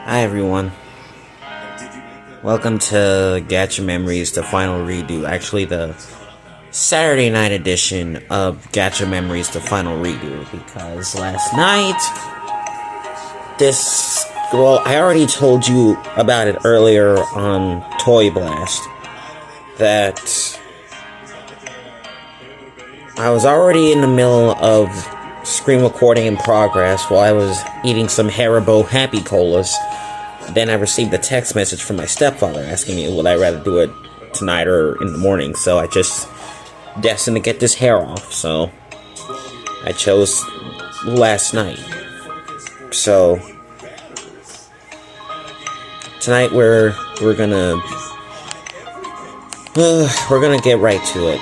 Hi everyone. Welcome to Gacha Memories, the final redo. Actually, the Saturday night edition of Gacha Memories, the final redo. Because last night, I already told you about it earlier on Toy Blast. That I was already in the middle of screen recording in progress while I was eating some Haribo Happy Colas. Then I received a text message from my stepfather asking me would I rather do it tonight or in the morning. So I just destined to get this hair off. So I chose last night. So tonight we're gonna get right to it.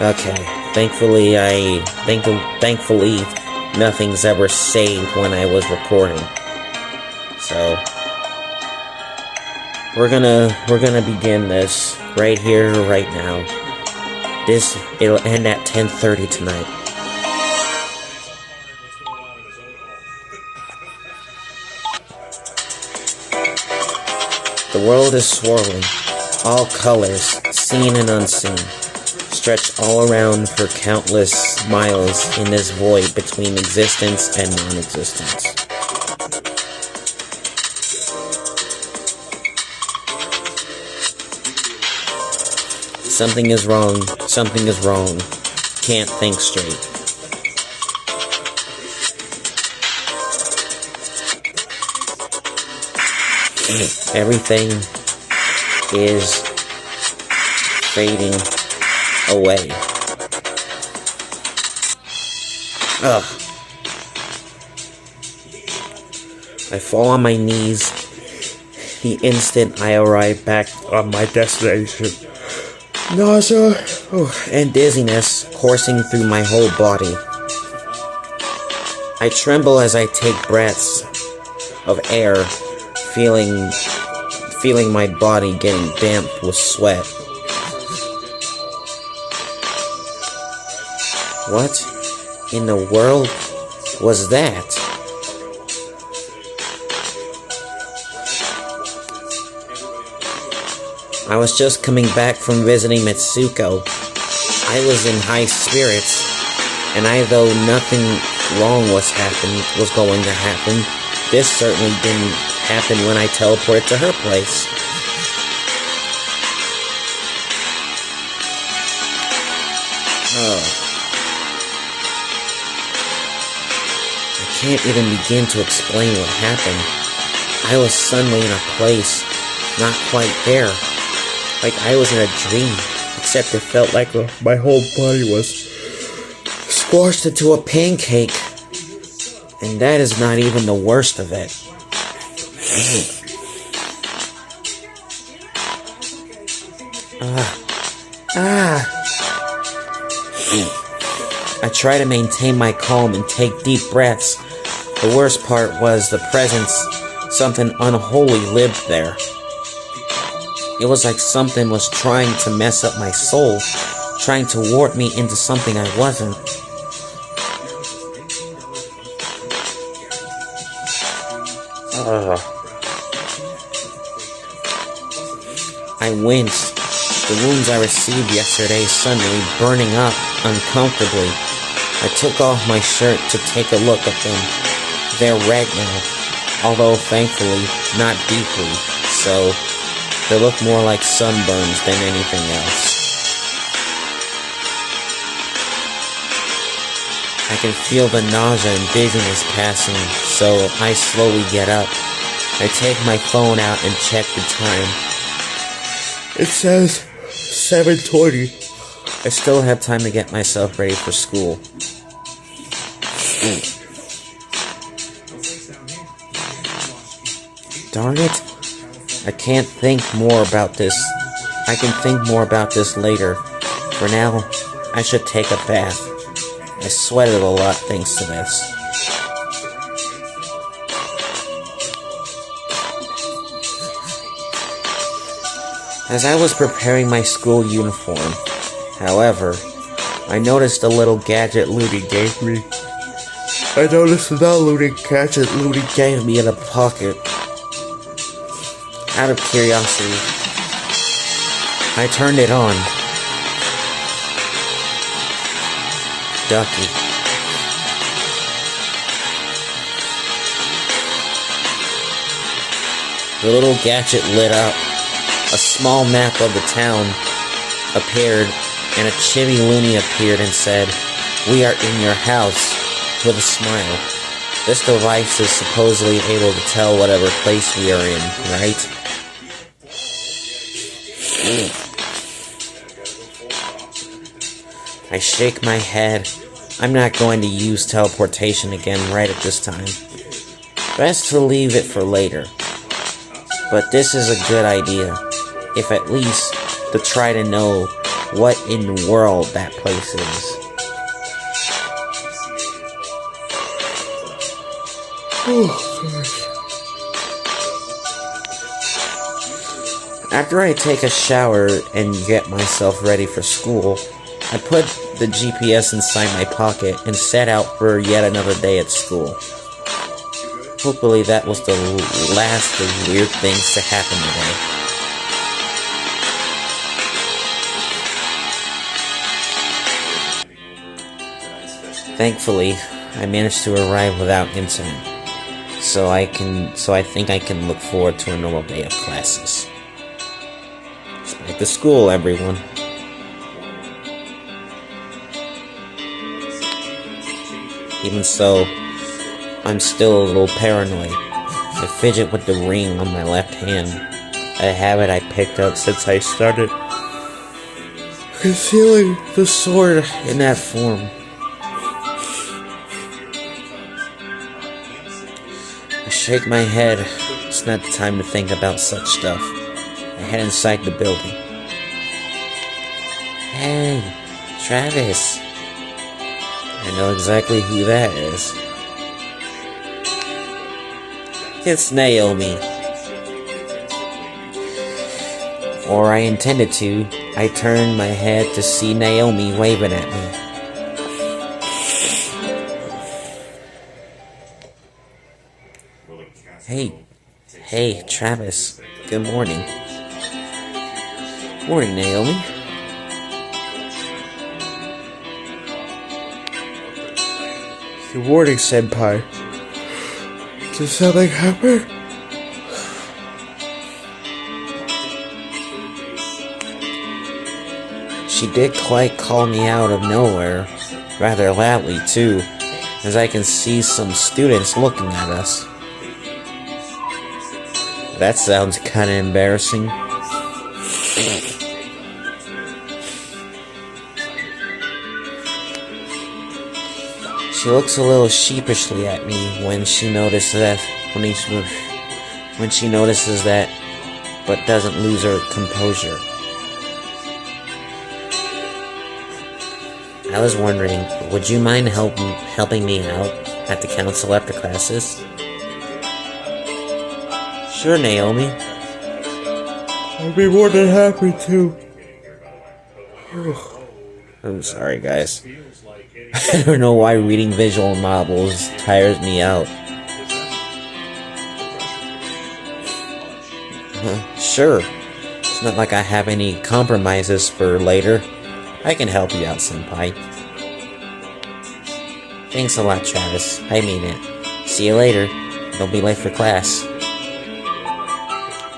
Okay, thankfully nothing's ever saved when I was recording. So we're gonna begin this right here, right now. It'll end at 10:30 tonight. The world is swirling, all colors, seen and unseen, stretched all around for countless miles in this void between existence and non-existence. Something is wrong, can't think straight. Everything is fading away. Ugh. I fall on my knees the instant I arrive back on my destination. Nausea and dizziness coursing through my whole body. I tremble as I take breaths of air, feeling my body getting damp with sweat. What in the world was that? I was just coming back from visiting Mitsuko. I was in high spirits, and though nothing wrong was going to happen, this certainly didn't happen when I teleported to her place. I can't even begin to explain what happened. I was suddenly in a place not quite there. Like I was in a dream, except it felt like my whole body was squashed into a pancake. And that is not even the worst of it. I try to maintain my calm and take deep breaths. The worst part was the presence, something unholy lived there. It was like something was trying to mess up my soul, trying to warp me into something I wasn't. I winced. The wounds I received yesterday suddenly burning up uncomfortably. I took off my shirt to take a look at them. They're red now, although thankfully not deeply, so they look more like sunburns than anything else. I can feel the nausea and dizziness passing, so I slowly get up. I take my phone out and check the time. It says 7:20. I still have time to get myself ready for school. Darn it. I can't think more about this. I can think more about this later. For now, I should take a bath. I sweated a lot thanks to this. As I was preparing my school uniform, however, I noticed the little gadget Looney gave me. I noticed the looting gadget Looney gave me in a pocket. Out of curiosity, I turned it on. Ducky. The little gadget lit up. A small map of the town appeared, and a chibi loony appeared and said, "We are in your house," with a smile. This device is supposedly able to tell whatever place we are in, right? I shake my head. I'm not going to use teleportation again right at this time. Best to leave it for later. But this is a good idea, if at least to try to know what in the world that place is. After I take a shower and get myself ready for school, I put the GPS inside my pocket and set out for yet another day at school. Hopefully that was the last of weird things to happen today. Thankfully, I managed to arrive without incident, so I think I can look forward to a normal day of classes. Back to school, everyone. Even so, I'm still a little paranoid. I fidget with the ring on my left hand, a habit I picked up since I started concealing the sword in that form. I shake my head. It's not the time to think about such stuff. I head inside the building. Hey, Travis. I know exactly who that is. It's Naomi. Or I intended to. I turned my head to see Naomi waving at me. Hey, Travis. Good morning. Morning, Naomi. Good morning, Senpai. Did something happen? She did quite call me out of nowhere, rather loudly too, as I can see some students looking at us. That sounds kinda embarrassing. She looks a little sheepishly at me when she notices that, but doesn't lose her composure. I was wondering, would you mind helping me out at the council after classes? Sure, Naomi. I'd be more than happy to. I'm sorry, guys. I don't know why reading visual novels tires me out. Sure. It's not like I have any compromises for later. I can help you out, Senpai. Thanks a lot, Travis. I mean it. See you later. Don't be late for class.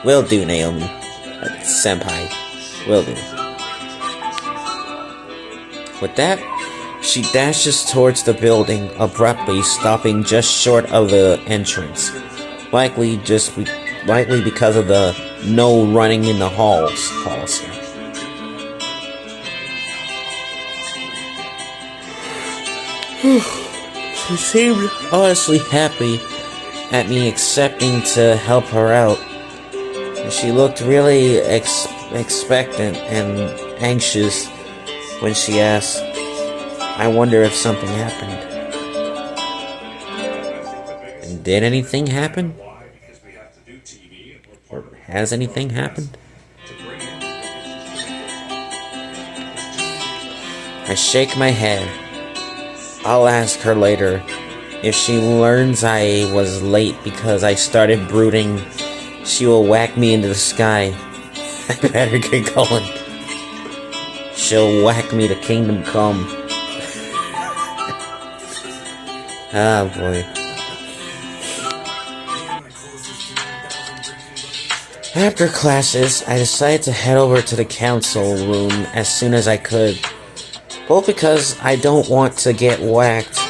Will do, Naomi. Senpai. Will do. With that, she dashes towards the building, abruptly stopping just short of the entrance. Likely because of the no running in the halls policy. She seemed honestly happy at me accepting to help her out. She looked really expectant and anxious when she asked, "I wonder if something happened." And did anything happen? Or has anything happened? I shake my head. I'll ask her later. If she learns I was late because I started brooding, she will whack me into the sky. I better get going. She'll whack me to kingdom come. Ah, boy. After classes, I decided to head over to the council room as soon as I could. Both because I don't want to get whacked,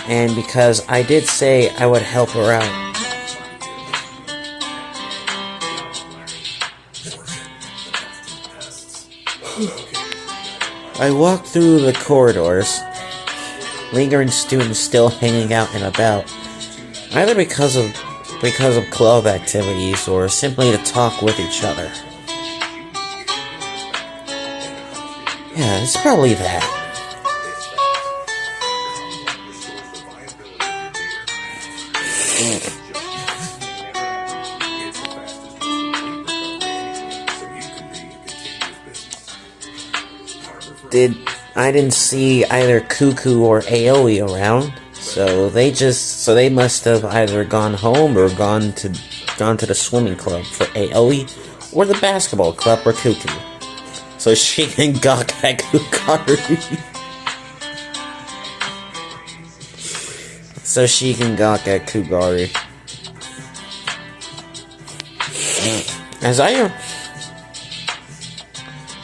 and because I did say I would help her out. I walked through the corridors, lingering students still hanging out and about, either because of club activities or simply to talk with each other. Yeah, it's probably that. I didn't see either Cuckoo or Aoi around, so they must have either gone home or gone to the swimming club for Aoi, or the basketball club for Cuckoo, so she can gawk at Kukari.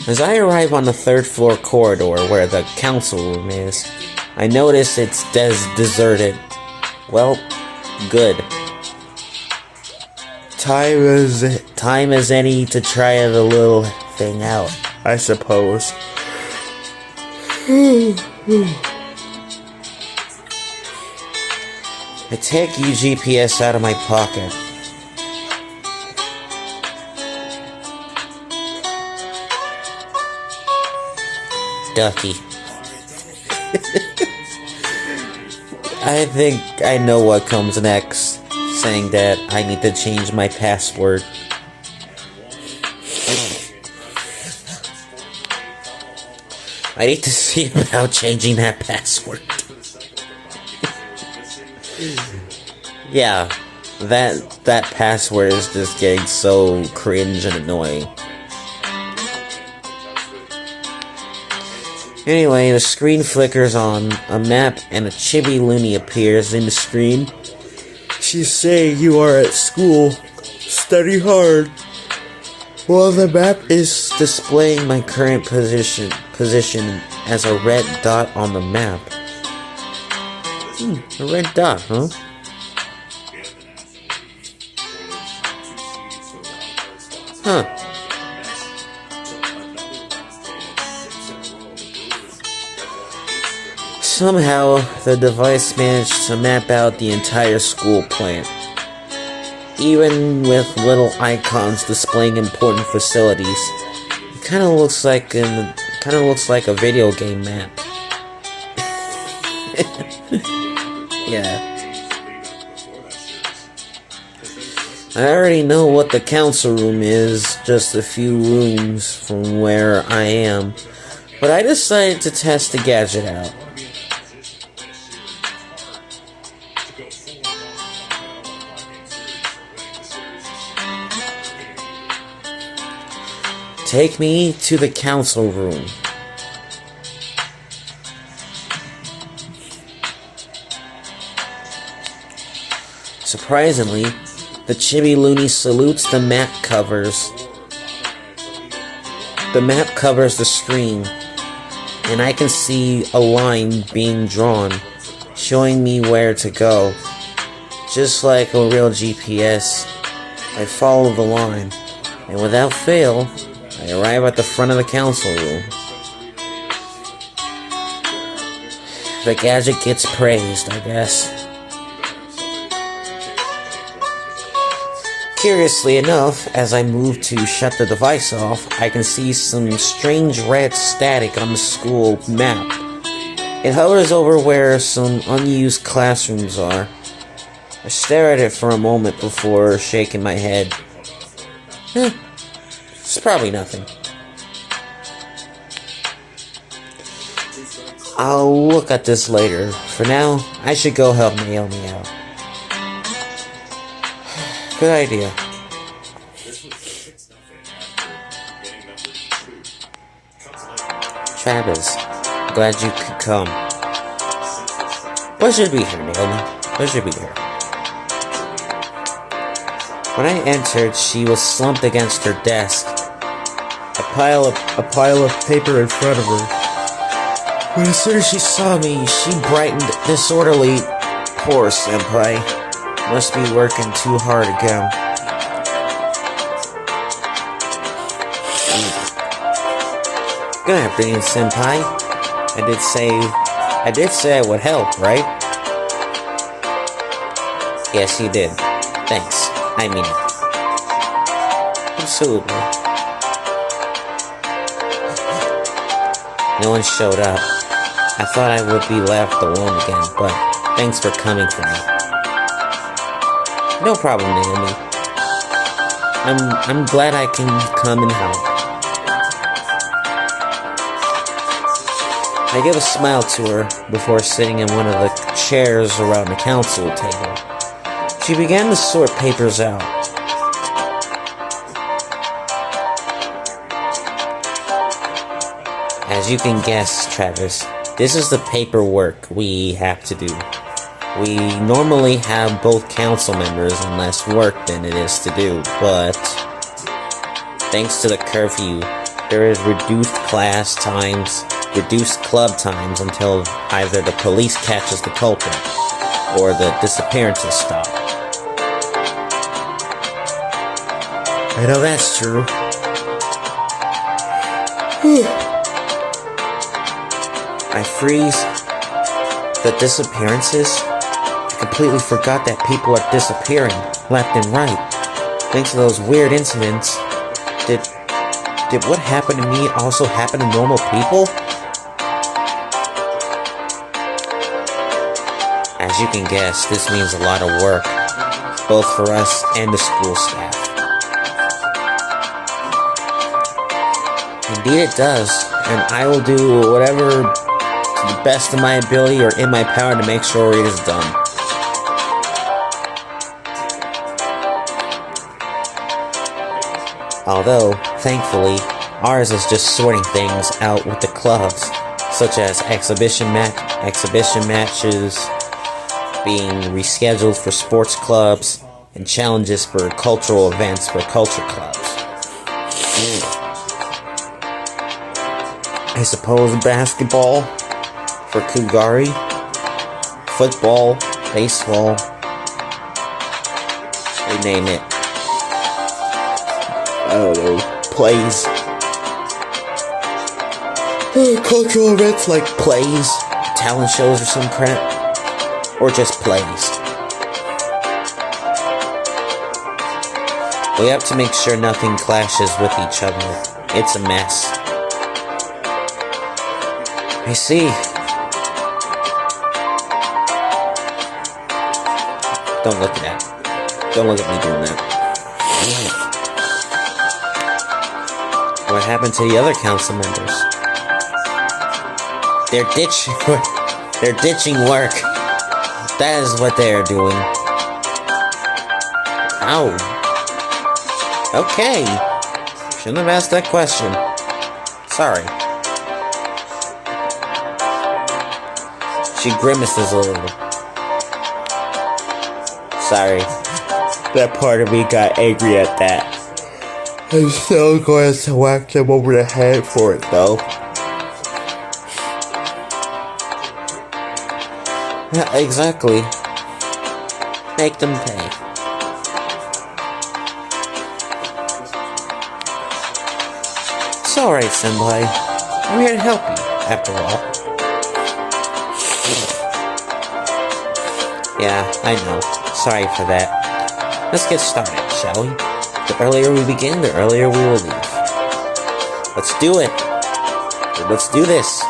As I arrive on the third floor corridor where the council room is, I notice it's deserted. Well, good. Time as any to try the little thing out, I suppose. I take UGPS out of my pocket. Ducky. I think I know what comes next, saying that I need to change my password. I need to see about changing that password. Yeah, that password is just getting so cringe and annoying. Anyway, the screen flickers on, a map and a chibi loony appears in the screen. She's saying you are at school. Study hard. Well, the map is displaying my current position as a red dot on the map. A red dot, huh? Huh. Somehow, the device managed to map out the entire school plant, even with little icons displaying important facilities. It kind of looks like a video game map. Yeah. I already know what the council room is, just a few rooms from where I am, but I decided to test the gadget out. Take me to the council room. Surprisingly, the chibi loony salutes the map covers. The map covers the screen, and I can see a line being drawn, showing me where to go. Just like a real GPS, I follow the line, and without fail, I arrive at the front of the council room. The gadget gets praised, I guess. Curiously enough, as I move to shut the device off, I can see some strange red static on the school map. It hovers over where some unused classrooms are. I stare at it for a moment before shaking my head. It's probably nothing. I'll look at this later. For now, I should go help Naomi out. Good idea. Travis, glad you could come. Pleasure to be here, Naomi. Pleasure to be here. When I entered, she was slumped against her desk. A pile of paper in front of her. But as soon as she saw me, she brightened disorderly. Poor senpai. Must be working too hard again. Good afternoon, senpai. I did say I would help, right? Yes, you did. Thanks. I mean it. Absolutely. No one showed up. I thought I would be left alone again, but thanks for coming for me. No problem, Naomi. I'm glad I can come and help. I give a smile to her before sitting in one of the chairs around the council table. She began to sort papers out. As you can guess, Travis, this is the paperwork we have to do. We normally have both council members and less work than it is to do, but thanks to the curfew, there is reduced class times, reduced club times until either the police catches the culprit or the disappearances stop. I know that's true. I freeze. The disappearances? I completely forgot that people are disappearing, left and right. Thanks to those weird incidents. Did what happened to me also happen to normal people? As you can guess, this means a lot of work, both for us and the school staff. Indeed it does, and I will do whatever to the best of my ability or in my power to make sure it is done. Although, thankfully, ours is just sorting things out with the clubs, such as exhibition matches being rescheduled for sports clubs, and challenges for cultural events for culture clubs. I suppose basketball for Kugari, football, baseball, they name it. I don't know, plays. Cultural events like plays, talent shows or some crap, or just plays. We have to make sure nothing clashes with each other. It's a mess. I see. Don't look at that. Don't look at me doing that. What happened to the other council members? They're ditching work. That is what they are doing. Ow. Okay. Shouldn't have asked that question. Sorry. She grimaces a little. Sorry. That part of me got angry at that. I'm still going to whack them over the head for it, though. Yeah, exactly. Make them pay. It's alright, Senpai. I'm here to help you, after all. Yeah, I know. Sorry for that. Let's get started, shall we? The earlier we begin, the earlier we will leave. Let's do it. Let's do this.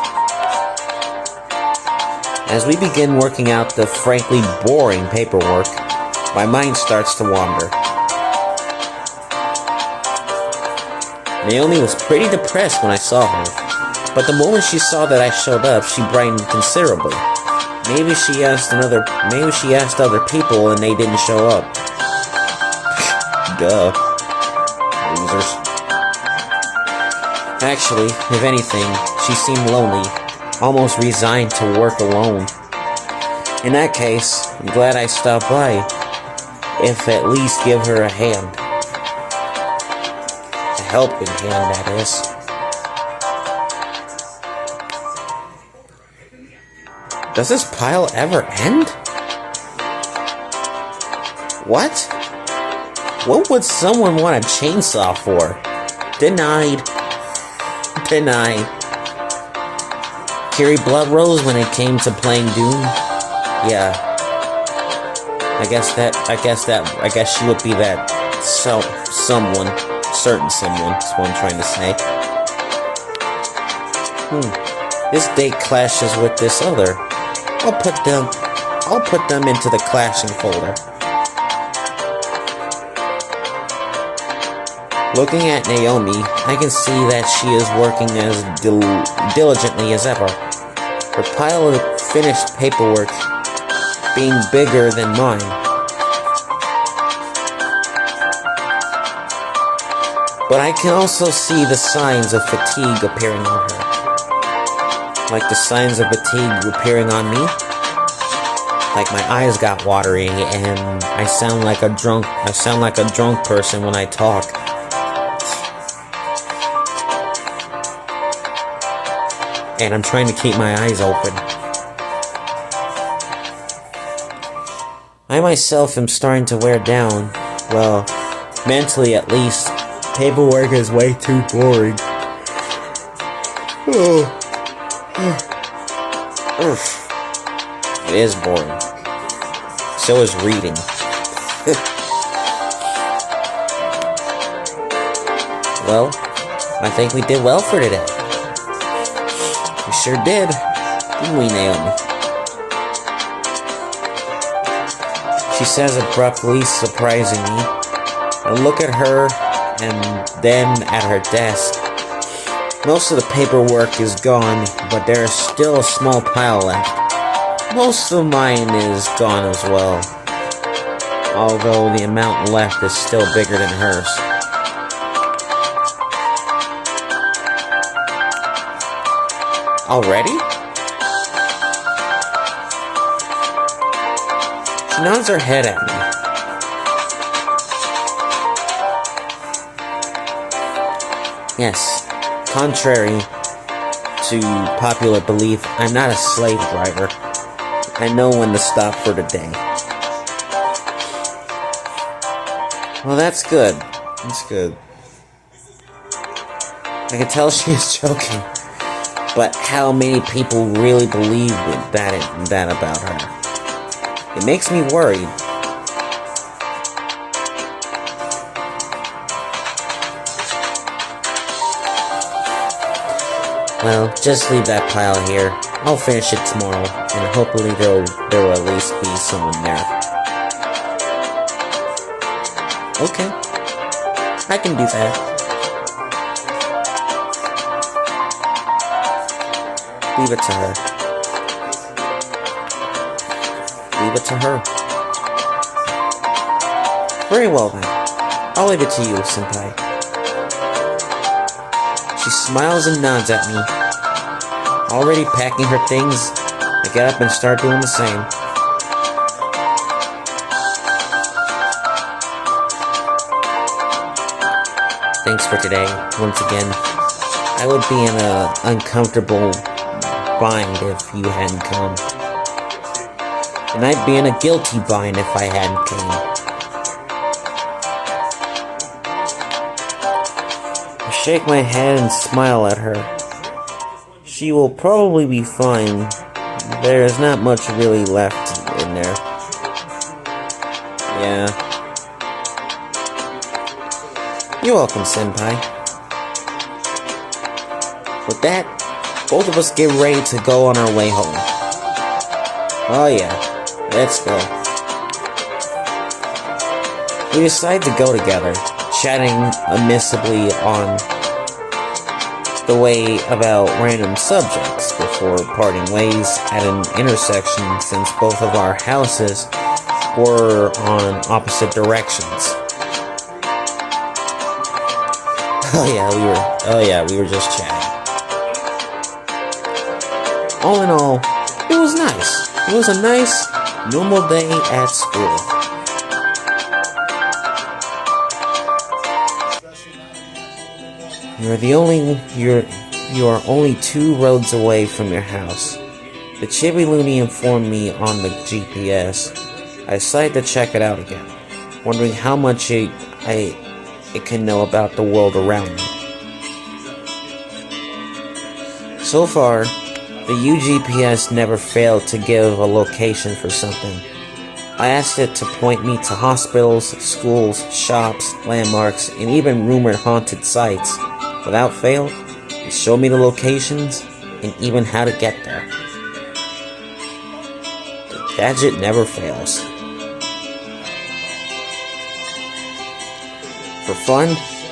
As we begin working out the frankly boring paperwork, my mind starts to wander. Naomi was pretty depressed when I saw her. But the moment she saw that I showed up, she brightened considerably. Maybe she asked other people and they didn't show up. Duh. Losers. Actually, if anything, she seemed lonely, almost resigned to work alone. In that case, I'm glad I stopped by, if at least give her a hand. A helping hand, that is. Does this pile ever end? What? What would someone want a chainsaw for? Denied. Denied. Carry blood rose when it came to playing Doom? Yeah. I guess she would be that someone. Certain someone, is what I'm trying to say. This date clashes with this other. I'll put them into the clashing folder. Looking at Naomi, I can see that she is working as diligently as ever. Her pile of finished paperwork being bigger than mine. But I can also see the signs of fatigue appearing on her. Like the signs of fatigue appearing on me. Like my eyes got watery and I sound like a drunk person when I talk. And I'm trying to keep my eyes open. I myself am starting to wear down. Well, mentally at least. Paperwork is way too boring. It is boring. So is reading. Well, I think we did well for today. We sure did, didn't we, Naomi? She says abruptly, surprising me. I look at her and then at her desk. Most of the paperwork is gone, but there is still a small pile left. Most of mine is gone as well, although the amount left is still bigger than hers. Already? She nods her head at me. Yes, contrary to popular belief, I'm not a slave driver. I know when to stop for the day. Well, that's good. That's good. I can tell she is joking. But how many people really believe that about her? It makes me worried. Well, just leave that pile here. I'll finish it tomorrow, and hopefully there will at least be someone there. Okay. I can do that. Leave it to her. Leave it to her. Very well then. I'll leave it to you, Senpai. She smiles and nods at me. Already packing her things, I get up and start doing the same. Thanks for today, once again. I would be in an uncomfortable bind if you hadn't come. And I'd be in a guilty bind if I hadn't came. I shake my head and smile at her. She will probably be fine. There is not much really left in there. Yeah. You're welcome, Senpai. With that, both of us get ready to go on our way home. Oh yeah, let's go. We decide to go together, chatting amicably on the way about random subjects before parting ways at an intersection since both of our houses were on opposite directions. We were just chatting. All in all, it was nice. It was a nice, normal day at school. You are only 2 roads away from your house. The Chibi Looney informed me on the GPS. I decided to check it out again, wondering how much it can know about the world around me. So far, the UGPS never failed to give a location for something. I asked it to point me to hospitals, schools, shops, landmarks, and even rumored haunted sites. Without fail, it showed me the locations and even how to get there. The gadget never fails. For fun,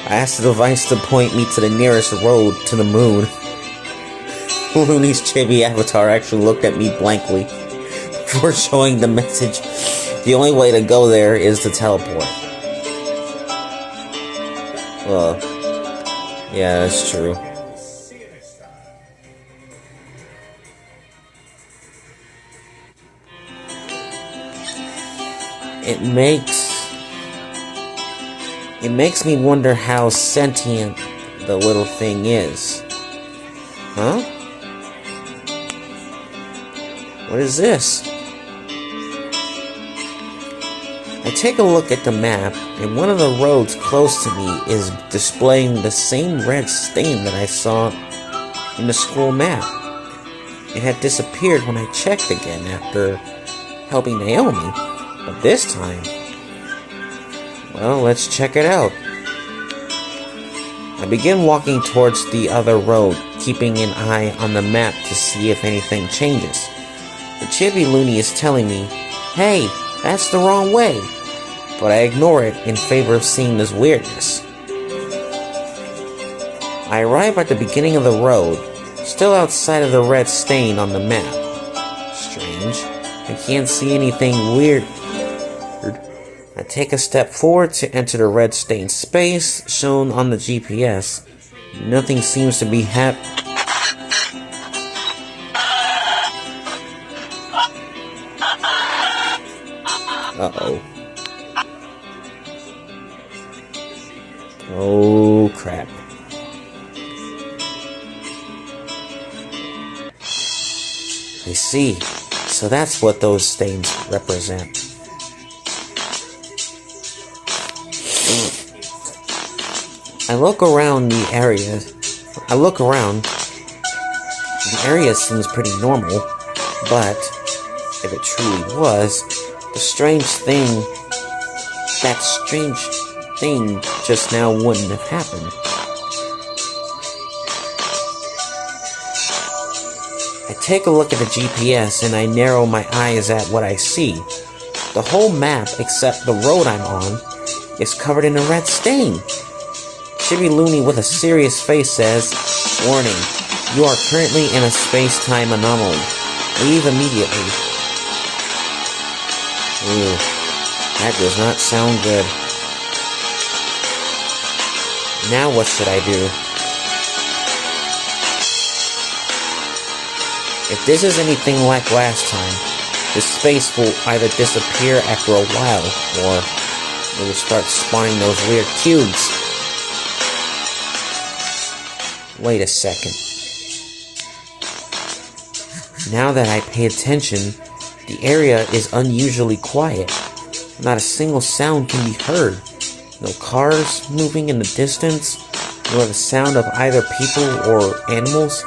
I asked the device to point me to the nearest road to the moon. Looney's chibi avatar actually looked at me blankly before showing the message. The only way to go there is to teleport. Well, yeah, that's true. It makes me wonder how sentient the little thing is. Huh? What is this? I take a look at the map, and one of the roads close to me is displaying the same red stain that I saw in the school map. It had disappeared when I checked again after helping Naomi, but this time, well, let's check it out. I begin walking towards the other road, keeping an eye on the map to see if anything changes. The Chibi Looney is telling me, "Hey, that's the wrong way," but I ignore it in favor of seeing this weirdness. I arrive at the beginning of the road, still outside of the red stain on the map. Strange, I can't see anything weird. I take a step forward to enter the red stain space shown on the GPS. Nothing seems to be Uh-oh. Oh, crap. I see. So that's what those stains represent. I look around. The area seems pretty normal, but if it truly was, that strange thing just now wouldn't have happened. I take a look at the GPS and I narrow my eyes at what I see. The whole map, except the road I'm on, is covered in a red stain. Chibi Looney with a serious face says, "Warning, you are currently in a space-time anomaly. Leave immediately." Ooh, that does not sound good. Now what should I do? If this is anything like last time, this space will either disappear after a while, or it will start spawning those weird cubes. Wait a second. Now that I pay attention, the area is unusually quiet. Not a single sound can be heard. No cars moving in the distance, nor the sound of either people or animals.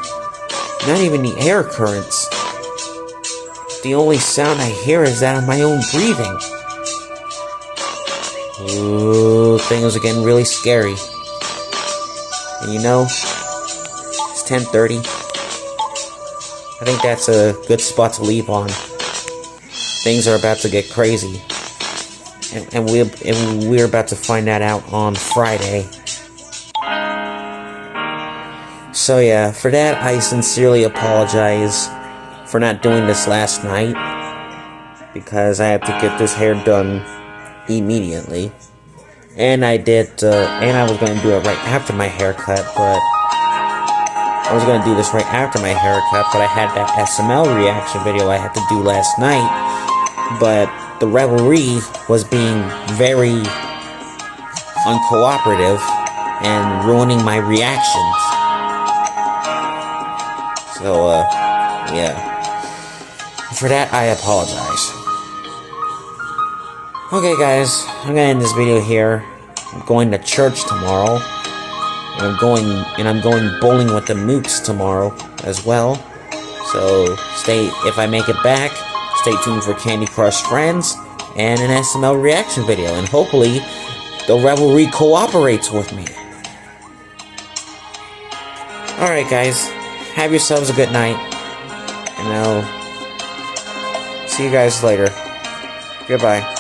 Not even the air currents. The only sound I hear is that of my own breathing. Ooh, things are getting really scary. And you know, it's 10:30. I think that's a good spot to leave on. Things are about to get crazy. And we're about to find that out on Friday. So yeah, for that I sincerely apologize for not doing this last night, because I have to get this hair done immediately. And I did, and I was going to do it right after my haircut, but I was going to do this right after my haircut, but I had that SML reaction video I had to do last night, but the revelry was being very uncooperative and ruining my reactions. So, yeah. For that, I apologize. Okay, guys, I'm gonna end this video here. I'm going to church tomorrow, and I'm going bowling with the mooks tomorrow as well. So, if I make it back, stay tuned for Candy Crush Friends and an SML reaction video, and hopefully, the revelry cooperates with me. Alright, guys, have yourselves a good night, and I'll see you guys later. Goodbye.